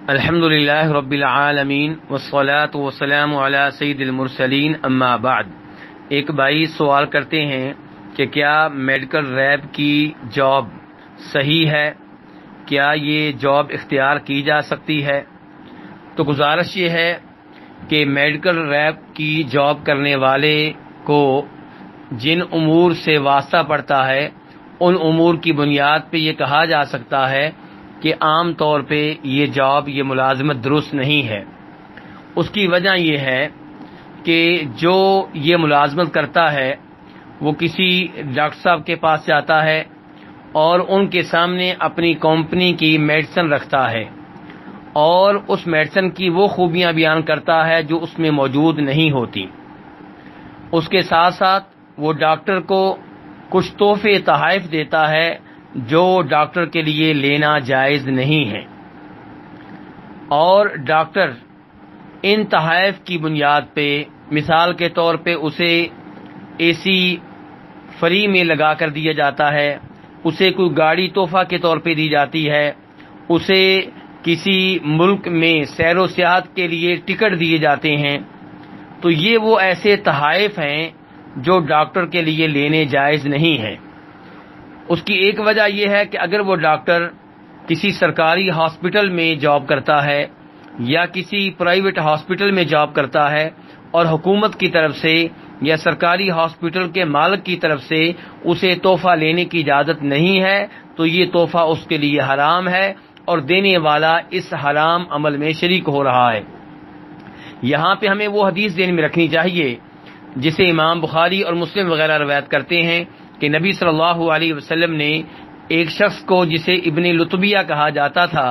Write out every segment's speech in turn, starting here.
الحمدللہ رب العالمین والصلاة والسلام علی سید المرسلین اما بعد۔ ایک بھائی سوال کرتے ہیں کہ کیا میڈیکل ریپ کی جاب صحیح ہے؟ کیا یہ جاب اختیار کی جا سکتی ہے؟ تو گزارش یہ ہے کہ میڈیکل ریپ کی جاب کرنے والے کو جن امور سے واسطہ پڑتا ہے ان امور کی بنیاد پہ یہ کہا جا سکتا ہے کہ عام طور پہ یہ ملازمت درست نہیں ہے۔ اس کی وجہ یہ ہے کہ جو یہ ملازمت کرتا ہے وہ کسی ڈاکٹر صاحب کے پاس جاتا ہے اور ان کے سامنے اپنی کمپنی کی میڈیسن رکھتا ہے اور اس میڈیسن کی وہ خوبیاں بیان کرتا ہے جو اس میں موجود نہیں ہوتی۔ اس کے ساتھ ساتھ وہ ڈاکٹر کو کچھ تحفے تحائف دیتا ہے جو ڈاکٹر کے لیے لینا جائز نہیں ہے، اور ڈاکٹر ان تحائف کی بنیاد پہ مثال کے طور پہ اسے اے سی فری میں لگا کر دیا جاتا ہے، اسے کوئی گاڑی تحفہ کے طور پہ دی جاتی ہے، اسے کسی ملک میں سیر و سیاحت کے لیے ٹکٹ دیے جاتے ہیں، تو یہ وہ ایسے تحائف ہیں جو ڈاکٹر کے لیے لینے جائز نہیں ہیں۔ اس کی ایک وجہ یہ ہے کہ اگر وہ ڈاکٹر کسی سرکاری ہاسپٹل میں جاب کرتا ہے یا کسی پرائیویٹ ہاسپٹل میں جاب کرتا ہے اور حکومت کی طرف سے یا سرکاری ہاسپٹل کے مالک کی طرف سے اسے تحفہ لینے کی اجازت نہیں ہے تو یہ تحفہ اس کے لیے حرام ہے اور دینے والا اس حرام عمل میں شریک ہو رہا ہے۔ یہاں پہ ہمیں وہ حدیث ذہن میں رکھنی چاہیے جسے امام بخاری اور مسلم وغیرہ روایت کرتے ہیں کہ نبی صلی اللہ علیہ وسلم نے ایک شخص کو جسے ابن لطبیہ کہا جاتا تھا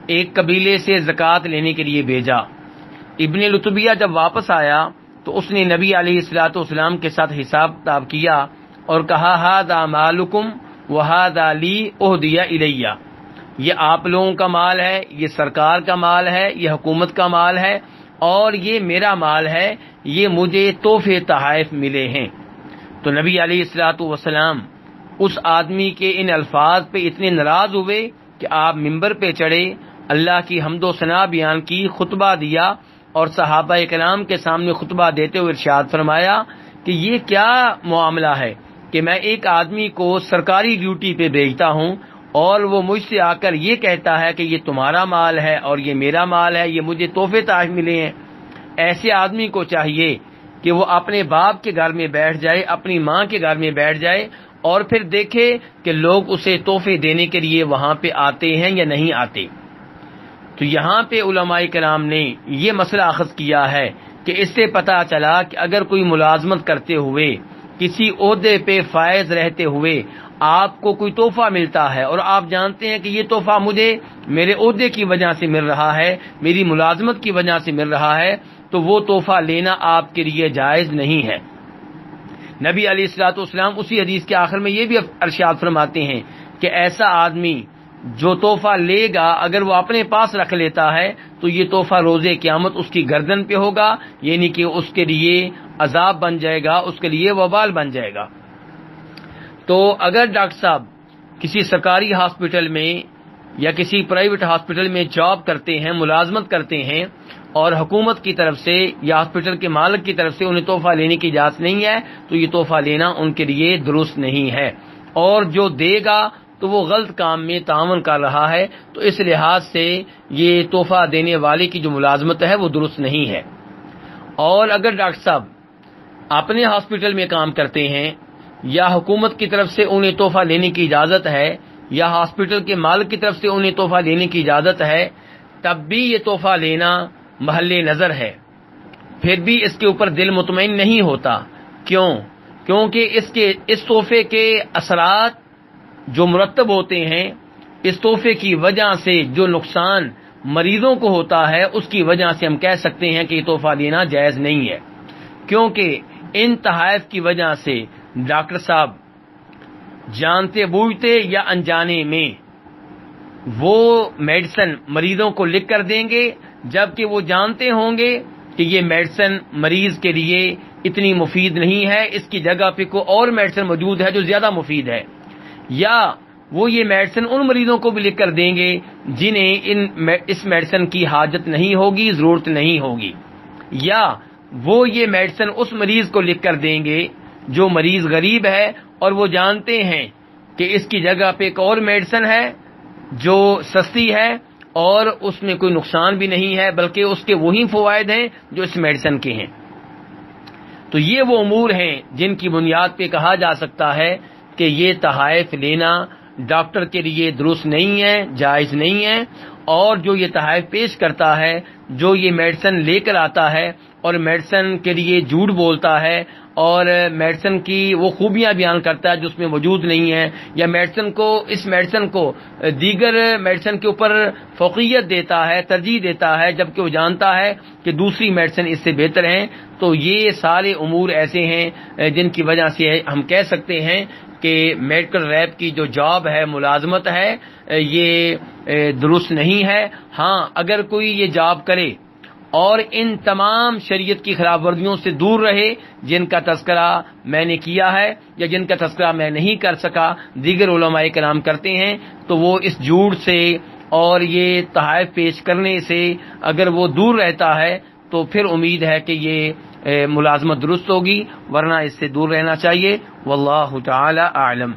ایک قبیلے سے زکوٰۃ لینے کے لیے بھیجا۔ ابن لطبیہ جب واپس آیا تو اس نے نبی علیہ الصلوۃ والسلام کے ساتھ حساب کتاب کیا اور کہا ھذا مالکم وھذا لی اہدی الیہ، یہ آپ لوگوں کا مال ہے، یہ سرکار کا مال ہے، یہ حکومت کا مال ہے اور یہ میرا مال ہے، یہ مجھے تحفے تحائف ملے ہیں۔ تو نبی علیہ الصلوۃ والسلام اس آدمی کے ان الفاظ پہ اتنے ناراض ہوئے کہ آپ ممبر پہ چڑھے، اللہ کی حمد و ثنا بیان کی، خطبہ دیا اور صحابہ کرام کے سامنے خطبہ دیتے ہوئے ارشاد فرمایا کہ یہ کیا معاملہ ہے کہ میں ایک آدمی کو سرکاری ڈیوٹی پہ بھیجتا ہوں اور وہ مجھ سے آ کر یہ کہتا ہے کہ یہ تمہارا مال ہے اور یہ میرا مال ہے، یہ مجھے تحفے تحائف ملے ہیں۔ ایسے آدمی کو چاہیے کہ وہ اپنے باپ کے گھر میں بیٹھ جائے، اپنی ماں کے گھر میں بیٹھ جائے اور پھر دیکھے کہ لوگ اسے تحفے دینے کے لیے وہاں پہ آتے ہیں یا نہیں آتے۔ تو یہاں پہ علماء کرام نے یہ مسئلہ اخذ کیا ہے کہ اس سے پتہ چلا کہ اگر کوئی ملازمت کرتے ہوئے کسی عہدے پہ فائز رہتے ہوئے آپ کو کوئی تحفہ ملتا ہے اور آپ جانتے ہیں کہ یہ تحفہ مجھے میرے عہدے کی وجہ سے مل رہا ہے، میری ملازمت کی وجہ سے مل رہا ہے، تو وہ تحفہ لینا آپ کے لیے جائز نہیں ہے۔ نبی علیہ الصلوۃ والسلام اسی حدیث کے آخر میں یہ بھی ارشاد فرماتے ہیں کہ ایسا آدمی جو تحفہ لے گا اگر وہ اپنے پاس رکھ لیتا ہے تو یہ تحفہ روز قیامت اس کی گردن پہ ہوگا، یعنی کہ اس کے لیے عذاب بن جائے گا، اس کے لیے وبال بن جائے گا۔ تو اگر ڈاکٹر صاحب کسی سرکاری ہاسپٹل میں یا کسی پرائیویٹ ہاسپٹل میں جاب کرتے ہیں، ملازمت کرتے ہیں اور حکومت کی طرف سے یا ہاسپٹل کے مالک کی طرف سے انہیں تحفہ لینے کی اجازت نہیں ہے تو یہ تحفہ لینا ان کے لیے درست نہیں ہے، اور جو دے گا تو وہ غلط کام میں تعاون کر رہا ہے، تو اس لحاظ سے یہ تحفہ دینے والے کی جو ملازمت ہے وہ درست نہیں ہے۔ اور اگر ڈاکٹر صاحب اپنے ہاسپٹل میں کام کرتے ہیں یا حکومت کی طرف سے انہیں تحفہ لینے کی اجازت ہے یا ہاسپٹل کے مالک کی طرف سے انہیں تحفہ لینے کی اجازت ہے، تب بھی یہ تحفہ لینا محل نظر ہے، پھر بھی اس کے اوپر دل مطمئن نہیں ہوتا۔ کیونکہ اس تحفے کے اثرات جو مرتب ہوتے ہیں، اس تحفے کی وجہ سے جو نقصان مریضوں کو ہوتا ہے اس کی وجہ سے ہم کہہ سکتے ہیں کہ یہ تحفہ لینا جائز نہیں ہے، کیونکہ ان تحائف کی وجہ سے ڈاکٹر صاحب جانتے بوجھتے یا انجانے میں وہ میڈیسن مریضوں کو لکھ کر دیں گے جبکہ وہ جانتے ہوں گے کہ یہ میڈیسن مریض کے لیے اتنی مفید نہیں ہے، اس کی جگہ پہ کوئی اور میڈیسن موجود ہے جو زیادہ مفید ہے، یا وہ یہ میڈیسن ان مریضوں کو بھی لکھ کر دیں گے جنہیں اس میڈیسن کی حاجت نہیں ہوگی، ضرورت نہیں ہوگی، یا وہ یہ میڈیسن اس مریض کو لکھ کر دیں گے جو مریض غریب ہے اور وہ جانتے ہیں کہ اس کی جگہ پہ ایک اور میڈیسن ہے جو سستی ہے اور اس میں کوئی نقصان بھی نہیں ہے بلکہ اس کے وہی فوائد ہیں جو اس میڈیسن کے ہیں۔ تو یہ وہ امور ہیں جن کی بنیاد پہ کہا جا سکتا ہے کہ یہ تحائف لینا ڈاکٹر کے لیے درست نہیں ہے، جائز نہیں ہے، اور جو یہ تحائف پیش کرتا ہے، جو یہ میڈیسن لے کر آتا ہے اور میڈیسن کے لیے جھوٹ بولتا ہے اور میڈیسن کی وہ خوبیاں بیان کرتا ہے جو اس میں موجود نہیں ہے، یا اس میڈیسن کو دیگر میڈیسن کے اوپر فوقیت دیتا ہے، ترجیح دیتا ہے، جبکہ وہ جانتا ہے کہ دوسری میڈیسن اس سے بہتر ہیں، تو یہ سارے امور ایسے ہیں جن کی وجہ سے ہم کہہ سکتے ہیں کہ میڈیکل ریپ کی جو جاب ہے، ملازمت ہے، یہ درست نہیں ہے۔ ہاں، اگر کوئی یہ جاب کرے اور ان تمام شریعت کی خلاف ورزیوں سے دور رہے جن کا تذکرہ میں نے کیا ہے یا جن کا تذکرہ میں نہیں کر سکا، دیگر علماء کرام کرتے ہیں، تو وہ اس جھوٹ سے اور یہ تحائف پیش کرنے سے اگر وہ دور رہتا ہے تو پھر امید ہے کہ یہ ملازمت درست ہوگی، ورنہ اس سے دور رہنا چاہیے۔ واللہ تعالی اعلم۔